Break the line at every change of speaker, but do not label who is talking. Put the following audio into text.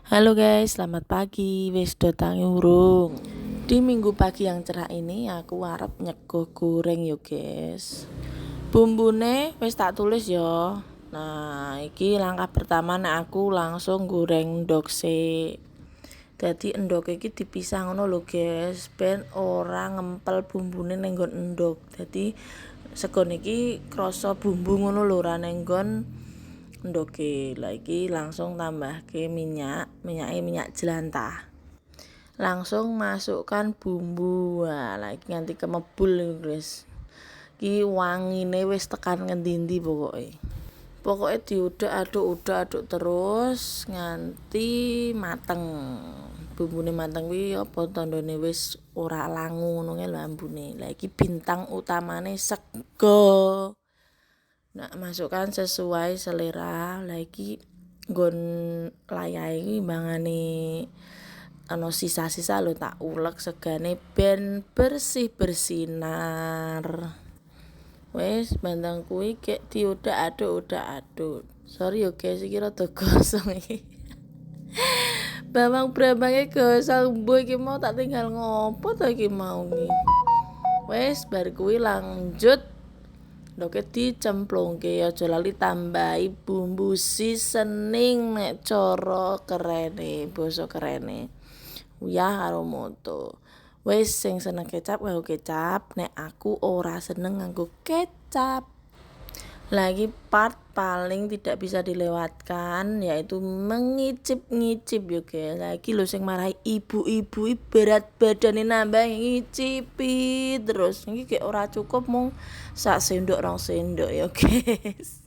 Halo guys, selamat pagi. Wis datang urung. Di minggu pagi yang cerah ini aku arep nyego goreng yo guys. Bumbune wis tak tulis yo. Nah, iki langkah pertama nek aku langsung goreng endog sik. Dadi endog iki dipisah ngono lho guys, ben ora ngempel bumbune ning nggon endog. Dadi segon iki krasa bumbu ngono lho ora ning nggon endoke. Lah iki langsung tambahke minyak jelantah. Langsung masukkan bumbu. Wah, lah iki nganti kemebul guys. Iki wangine wis tekan ngendi-endi pokoke. Pokoke diudek-aduk terus nganti mateng. Bumbune mateng kuwi apa tandane wis ora langu ngono lho ambune. Lah iki bintang utamane sego. Nah, masukkan sesuai selera. Lah iki nggon layahe iki mangane ana sisa-sisa lho tak ulek segane ben bersih bersinar. Wes bandang kuwi kek diudak-aduk. Sorry yo guys iki rada gosong iki. Bawang brambange gosong mbuh iki mau tak tinggal ngopo to iki mau iki. Wes bar kuwi lanjut ndoke dicemplungke aja lali tambahi bumbu seasoning nek cara kerene basa kerene. Uyah karo moto. Wis sing seneng kecap nganggo kecap, nek aku ora seneng nganggo kecap. Lagi part paling tidak bisa dilewatkan yaitu mengicip-ngicip yo guys. Lagi lho sing marahi ibu-ibu berat badane nambah ngicipi terus. Iki kayak ora cukup mung sak sendok 2 sendok ya guys.